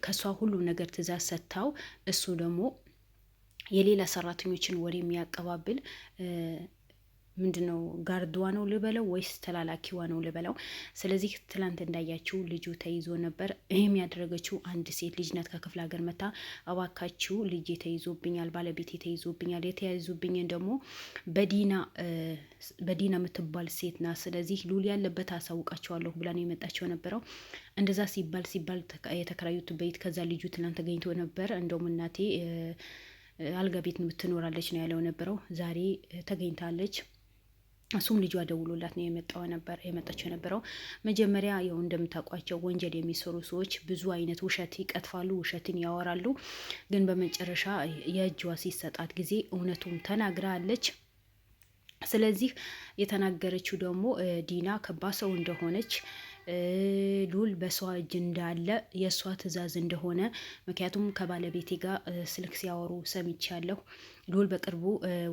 ከሷ ሁሉ ነገር ትእዛዝ ሰጥታው እሱ ደግሞ የሌላ ሰራተኞችን ወሬ የሚያቀባብል ምንድነው ጋርድዋ ነው ልበለው ወይስ ተላላኪዋ ነው ልበለው? ስለዚህ ትላንት እንዳያችው ልጁ ተይዞ ነበር። ይህም ያደረገችው አንድ ሴት ልጅ ናት ከክፍለ ሀገር መታ እባካችሁ ልጄ ተይዞብኛል፣ ባለቤቴ ተይዞብኛል፣ የተያዙብኝን ደግሞ በዲና የምትባል ሴት ናት። ስለዚህ ሉል ያለበት አሳውቃቸዋለሁ ብላ ነው የመጣቸው ነበረው። እንደዛ ሲባል የተከራዩት ቤት ከዛ ልጁ ትላንት ተገኝቶ ነበር። እንደውም እናቴ አልጋ ቤት ምትኖራለች ነው ያለው ነበረው። ዛሬ ተገኝታለች። እሱም ልጇ ደውሎላት ነው የመጣቸው የነበረው። መጀመሪያ ያው እንደምታውቋቸው ወንጀል የሚሰሩ ሰዎች ብዙ አይነት ውሸት ይቀጥፋሉ፣ ውሸትን ያወራሉ። ግን በመጨረሻ የእጇ ሲሰጣት ጊዜ እውነቱን ተናግራለች። ስለዚህ የተናገረችው ደግሞ ዲና ከባድ ሰው እንደሆነች ሉል በሷ እጅ እንዳለ የእሷ ትዕዛዝ እንደሆነ፣ ምክንያቱም ከባለቤቴ ጋር ስልክ ሲያወሩ ሰምቻለሁ። ሉል በቅርቡ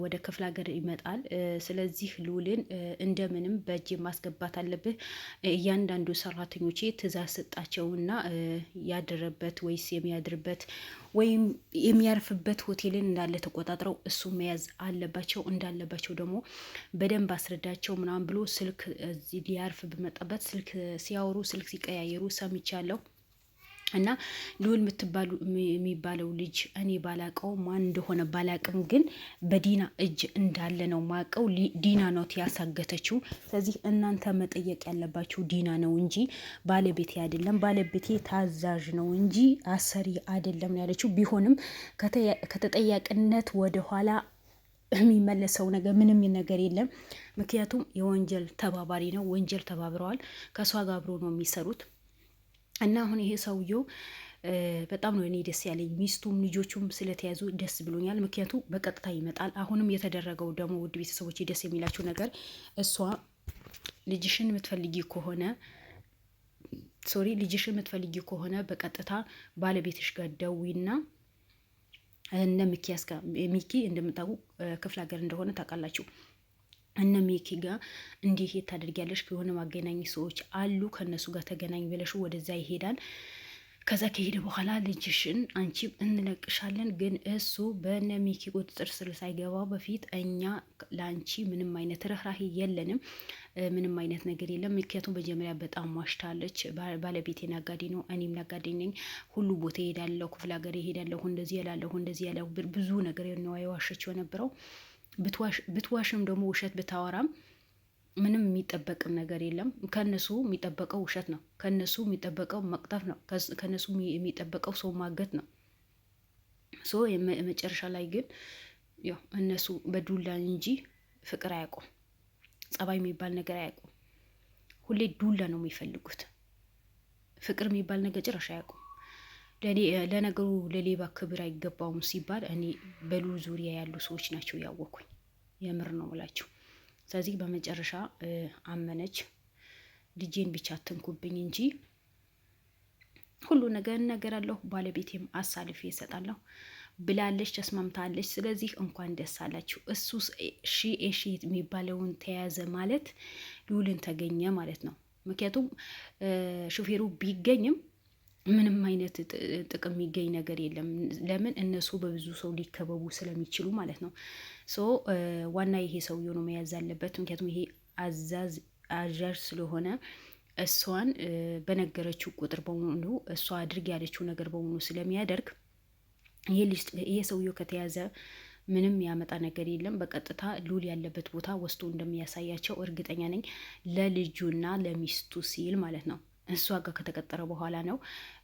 ወደ ክፍለ ሀገር ይመጣል። ስለዚህ ሉልን እንደምንም በእጅ ማስገባት አለብህ። እያንዳንዱ ሰራተኞቼ ትዕዛዝ ሰጣቸውና ያደረበት ወይስ የሚያድርበት ወይም የሚያርፍበት ሆቴልን እንዳለ ተቆጣጥረው እሱ መያዝ እንዳለባቸው ደግሞ በደንብ አስረዳቸው ምናምን ብሎ ስልክ ሊያርፍ በመጣበት ስልክ ሲያወሩ ስልክ ሲቀያየሩ ሰምቻለሁ። እና ልዑል የሚባለው ልጅ እኔ ባላቀው ማን እንደሆነ ባላቅም፣ ግን በዲና እጅ እንዳለ ነው ማቀው። ዲና ነው ያሳገተችው። ስለዚህ እናንተ መጠየቅ ያለባችሁ ዲና ነው እንጂ ባለቤቴ አይደለም። ባለቤቴ ታዛዥ ነው እንጂ አሰሪ አይደለም ነው ያለችው። ቢሆንም ከተጠያቂነት ወደኋላ የሚመለሰው ነገር ምንም ነገር የለም። ምክንያቱም የወንጀል ተባባሪ ነው። ወንጀል ተባብረዋል። ከእሷ ጋር አብሮ ነው የሚሰሩት። እና አሁን ይሄ ሰውየው በጣም ነው እኔ ደስ ያለኝ። ሚስቱም ልጆቹም ስለተያዙ ደስ ብሎኛል። ምክንያቱ በቀጥታ ይመጣል። አሁንም የተደረገው ደግሞ ውድ ቤተሰቦች ደስ የሚላቸው ነገር እሷ ልጅሽን የምትፈልጊ ከሆነ በቀጥታ ባለቤትሽ ጋር ደዊና እነ ሚኪያስ ጋር ሚኪ እንደምታውቁ ክፍለ ሀገር እንደሆነ ታውቃላችሁ። እነ ሚኪ ጋር እንዲህ ታደርጊያለሽ ከሆነ ማገናኝ ሰዎች አሉ፣ ከእነሱ ጋር ተገናኝ ብለሽ ወደዛ ይሄዳል። ከዛ ከሄደ በኋላ ልጅሽን አንቺም እንለቅሻለን፣ ግን እሱ በእነ ሚኪ ቁጥጥር ስር ሳይገባ በፊት እኛ ለአንቺ ምንም አይነት ርኅራሄ የለንም፣ ምንም አይነት ነገር የለም። ምክንያቱም መጀመሪያ በጣም ዋሽታለች። ባለቤቴ ነጋዴ ነው፣ እኔም ነጋዴ ነኝ፣ ሁሉ ቦታ ይሄዳለሁ፣ ክፍለ ሀገር ይሄዳለሁ፣ እንደዚህ ያላለሁ ብዙ ነገር ነው የዋሸችው የነበረው። ብትዋሽም ደግሞ ውሸት ብታወራም ምንም የሚጠበቅም ነገር የለም። ከነሱ የሚጠበቀው ውሸት ነው። ከነሱ የሚጠበቀው መቅጠፍ ነው። ከነሱ የሚጠበቀው ሰው ማገት ነው። መጨረሻ ላይ ግን ያው እነሱ በዱላ እንጂ ፍቅር አያውቁም። ጸባይ የሚባል ነገር አያውቁም። ሁሌ ዱላ ነው የሚፈልጉት። ፍቅር የሚባል ነገር ጭራሽ አያውቁም። ለነገሩ ለሌባ ክብር አይገባውም ሲባል እኔ በሉል ዙሪያ ያሉ ሰዎች ናቸው ያወኩኝ። የምር ነው ብላችሁ። ስለዚህ በመጨረሻ አመነች። ልጄን ብቻ አትንኩብኝ እንጂ ሁሉ ነገር አለሁ፣ ባለቤቴም አሳልፌ እሰጣለሁ ብላለች። ተስማምታለች። ስለዚህ እንኳን ደስ አላችሁ። እሱ ሺ የሚባለውን ተያዘ ማለት ልዑልን ተገኘ ማለት ነው። ምክንያቱም ሹፌሩ ቢገኝም ምንም አይነት ጥቅም የሚገኝ ነገር የለም። ለምን? እነሱ በብዙ ሰው ሊከበቡ ስለሚችሉ ማለት ነው። ዋና ይሄ ሰውዬው ነው መያዝ አለበት። ምክንያቱም ይሄ አዛዥ ስለሆነ እሷን በነገረችው ቁጥር በሙሉ እሷ አድርግ ያለችው ነገር በሙሉ ስለሚያደርግ ይሄ ሰውዬው ከተያዘ ምንም ያመጣ ነገር የለም። በቀጥታ ልዑል ያለበት ቦታ ወስዶ እንደሚያሳያቸው እርግጠኛ ነኝ። ለልጁና ለሚስቱ ሲል ማለት ነው። እሷ ጋር ከተቀጠረ በኋላ ነው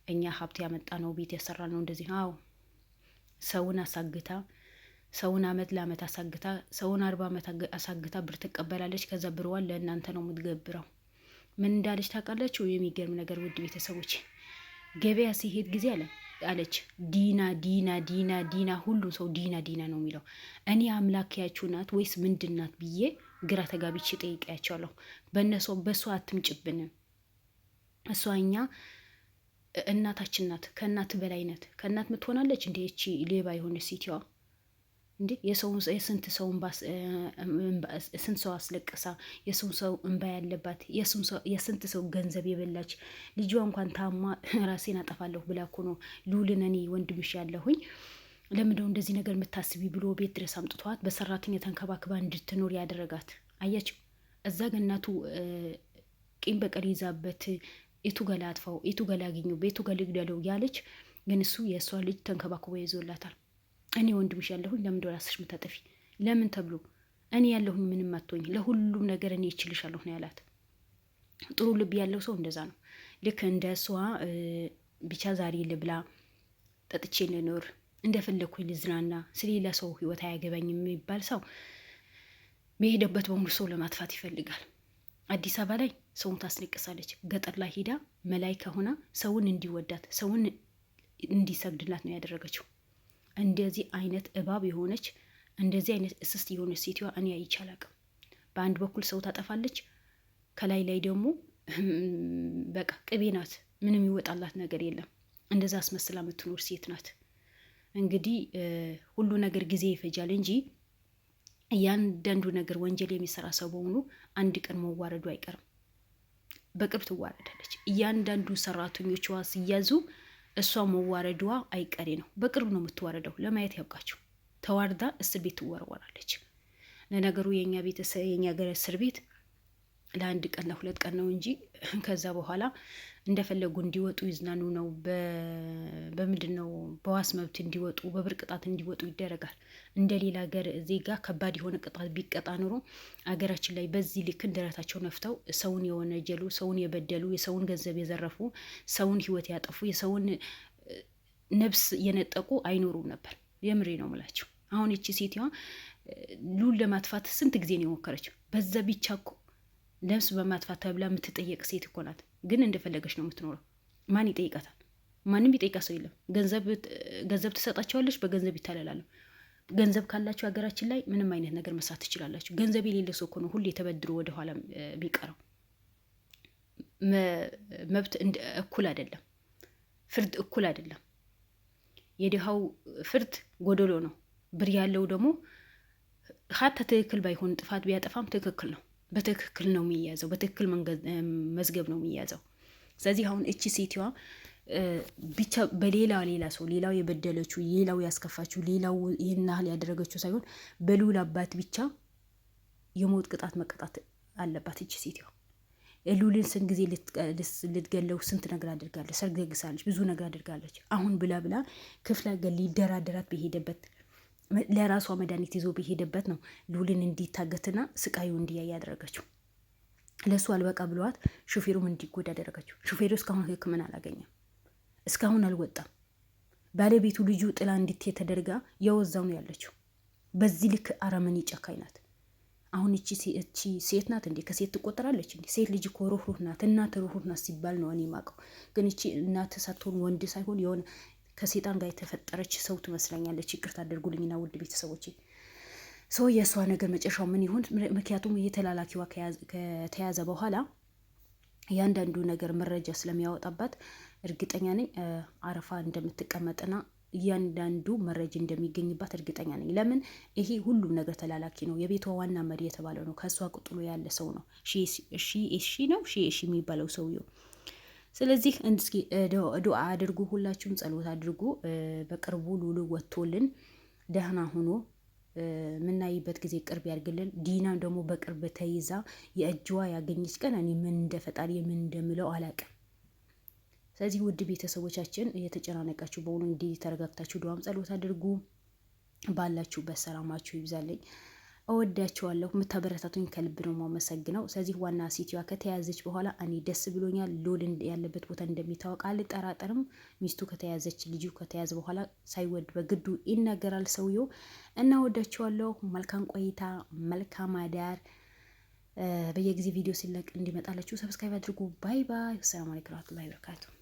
እኛ ሀብት ያመጣ ነው ቤት ያሰራ ነው እንደዚህ። አዎ ሰውን አሳግታ ሰውን አመት ለአመት አሳግታ ሰውን 40 ዓመት አሳግታ ብር ትቀበላለች። ከዛ ብርዋን ለእናንተ ነው የምትገብረው። ምን እንዳለች ታውቃላችሁ? የሚገርም ነገር ውድ ቤተሰቦች፣ ገበያ ሲሄድ ጊዜ አለች ዲና ሁሉም ሰው ዲና ነው የሚለው። እኔ አምላኪያችሁ ናት ወይስ ምንድን ናት ብዬ ግራ ተጋቢቼ ጠይቄያቸዋለሁ። በእሷ አትምጭብንም። እሷ እኛ እናታችን ናት፣ ከእናት በላይ ናት። ከእናት ምትሆናለች እንደ እቺ ሌባ የሆነች ሴትዋ እንዴ የስንት ሰው አስለቅሳ የስንት ሰው እንባ ያለባት የስንት ሰው ገንዘብ የበላች ልጇ እንኳን ታማ ራሴን አጠፋለሁ ብላ እኮ ነው ሉልን እኔ ወንድምሽ ያለሁኝ ለምንድነው እንደዚህ ነገር የምታስቢ ብሎ ቤት ድረስ አምጥቷት በሰራተኛ ተንከባክባ እንድትኖር ያደረጋት። አያችሁ እዛ ገናቱ ቂም በቀል ይዛበት የቱ ገላ አጥፋው የቱ ገላ አገኘው ቤቱ ገላ ይግደለው ያለች፣ ግን እሱ የእሷ ልጅ ተንከባክቦ ይዞላታል። እኔ ወንድምሽ ያለሁኝ ለምን ራስሽ ምታጠፊ ለምን ተብሎ እኔ ያለሁኝ ምንም አትሆኝ ለሁሉም ነገር እኔ ይችልሻለሁ ነው ያላት። ጥሩ ልብ ያለው ሰው እንደዛ ነው። ልክ እንደ እሷ ብቻ ዛሬ ልብላ ጠጥቼ ልኖር እንደፈለግኩኝ ልዝናና ስለሌላ ሰው ህይወት አያገባኝም የሚባል ሰው መሄደበት በሙሉ ሰው ለማጥፋት ይፈልጋል። አዲስ አበባ ላይ ሰውን ታስነቅሳለች። ገጠር ላይ ሄዳ መላይካ ሆና ሰውን እንዲወዳት ሰውን እንዲሰግድላት ነው ያደረገችው። እንደዚህ አይነት እባብ የሆነች እንደዚህ አይነት እስስት የሆነች ሴትዋ እኔ አይቼ አላቅም። በአንድ በኩል ሰው ታጠፋለች፣ ከላይ ላይ ደግሞ በቃ ቅቤ ናት። ምንም ይወጣላት ነገር የለም። እንደዛ አስመስላ የምትኖር ሴት ናት። እንግዲህ ሁሉ ነገር ጊዜ ይፈጃል እንጂ እያንዳንዱ ነገር ወንጀል የሚሰራ ሰው በሙሉ አንድ ቀን መዋረዱ አይቀርም። በቅርብ ትዋረዳለች። እያንዳንዱ ሰራተኞቿ ሲያዙ እሷ መዋረዷ አይቀሬ ነው። በቅርብ ነው የምትዋረደው። ለማየት ያብቃችሁ። ተዋርዳ እስር ቤት ትወረወራለች። ለነገሩ የኛ ሀገር እስር ቤት ለአንድ ቀን ለሁለት ቀን ነው እንጂ ከዛ በኋላ እንደፈለጉ እንዲወጡ ይዝናኑ ነው። በምንድን ነው በዋስ መብት እንዲወጡ በብር ቅጣት እንዲወጡ ይደረጋል። እንደ ሌላ ሀገር ዜጋ ከባድ የሆነ ቅጣት ቢቀጣ ኑሮ አገራችን ላይ በዚህ ልክ ደረታቸው ነፍተው ሰውን የወነጀሉ፣ ሰውን የበደሉ፣ የሰውን ገንዘብ የዘረፉ፣ ሰውን ህይወት ያጠፉ፣ የሰውን ነብስ የነጠቁ አይኖሩም ነበር። የምሬ ነው ምላቸው። አሁን ይቺ ሴትዋ ሉል ለማጥፋት ስንት ጊዜ ነው የሞከረችው? በዛ ብቻ እኮ ነፍስ በማጥፋት ተብላ የምትጠየቅ ሴት እኮ ናት። ግን እንደፈለገች ነው የምትኖረው። ማን ይጠይቃታል? ማንም ይጠይቃ ሰው የለም። ገንዘብ ትሰጣቸዋለች፣ በገንዘብ ይታለላሉ። ገንዘብ ካላቸው ሀገራችን ላይ ምንም አይነት ነገር መስራት ትችላላችሁ። ገንዘብ የሌለ ሰው እኮ ነው ሁሌ ተበድሮ ወደኋላ የሚቀረው። መብት እኩል አይደለም፣ ፍርድ እኩል አይደለም። የድሃው ፍርድ ጎደሎ ነው። ብር ያለው ደግሞ ሀታ ትክክል ባይሆን ጥፋት ቢያጠፋም ትክክል ነው። በትክክል ነው የሚያዘው። በትክክል መዝገብ ነው የሚያዘው። ስለዚህ አሁን እቺ ሴትዋ ብቻ በሌላ ሰው ሌላው የበደለችው ሌላው ያስከፋችው ሌላው ይህን ያህል ያደረገችው ሳይሆን በልዑል አባት ብቻ የሞት ቅጣት መቀጣት አለባት። እቺ ሴትዋ ልዑልን ስንት ጊዜ ልትገለው ስንት ነገር አድርጋለች። ሰርግ ደግሳለች፣ ብዙ ነገር አድርጋለች። አሁን ብላ ክፍለ ሀገር ሊደራደራት በሄደበት ለራሷ መድኃኒት ይዞ በሄደበት ነው ልዑልን እንዲታገትና ስቃዩ እንዲያይ ያደረገችው። ለእሱ አልበቃ ብለዋት ሹፌሩም እንዲጎዳ አደረገችው። ሹፌሩ እስካሁን ሕክምና አላገኘም፣ እስካሁን አልወጣም። ባለቤቱ ልጁ ጥላ እንድትሄድ ተደርጋ የወዛው ነው ያለችው። በዚህ ልክ አረመኔ ጨካኝ ናት። አሁን እቺ ሴት ናት እንዴ? ከሴት ትቆጠራለች እንዴ? ሴት ልጅ እኮ ሩህሩህ ናት። እናት ሩህሩህ ናት ሲባል ነው እኔ የማውቀው። ግን እቺ እናት ሳትሆን ወንድ ሳይሆን የሆነ ከሴጣን ጋር የተፈጠረች ሰው ትመስለኛለች። ይቅርታ አድርጉልኝና ውድ ቤተሰቦች ሰው የእሷ ነገር መጨረሻው ምን ይሁን? ምክንያቱም የተላላኪዋ ከተያዘ በኋላ እያንዳንዱ ነገር መረጃ ስለሚያወጣባት እርግጠኛ ነኝ አረፋ እንደምትቀመጥና እያንዳንዱ መረጃ እንደሚገኝባት እርግጠኛ ነኝ። ለምን ይሄ ሁሉም ነገር ተላላኪ ነው። የቤቷ ዋና መሪ የተባለው ነው። ከእሷ ቁጥሎ ያለ ሰው ነው። ሺ ነው ሺ የሚባለው ሰውየው። ስለዚህ እስኪ ዱዓ አድርጉ፣ ሁላችሁም ጸሎት አድርጉ። በቅርቡ ሉሉ ወጥቶልን ደህና ሆኖ ምናይበት ጊዜ ቅርብ ያድርግልን። ዲናም ደግሞ በቅርብ ተይዛ የእጅዋ ያገኘች ቀን እኔ ምን እንደ ፈጣሪ ምን እንደምለው አላውቅም። ስለዚህ ውድ ቤተሰቦቻችን እየተጨናነቃችሁ በሆኑ እንዲህ ተረጋግታችሁ ዱዓም ጸሎት አድርጉ። ባላችሁበት ሰላማችሁ ይብዛልኝ። እወዳችኋለሁ። የምታበረታቱኝ ከልብ ነው የማመሰግነው። ስለዚህ ዋና ሴትዮዋ ከተያዘች በኋላ እኔ ደስ ብሎኛል። ሉል ያለበት ቦታ እንደሚታወቅ አልጠራጠርም። ሚስቱ ከተያዘች ልጁ ከተያዘ በኋላ ሳይወድ በግዱ ይናገራል ሰውየው እና እወዳችኋለሁ። መልካም ቆይታ፣ መልካም አዳር። በየጊዜ ቪዲዮ ሲለቅ እንዲመጣላችሁ ሰብስክራይብ አድርጉ። ባይ ባይ። ሰላም አለይኩም ወራህመቱላሂ ወበረካቱ።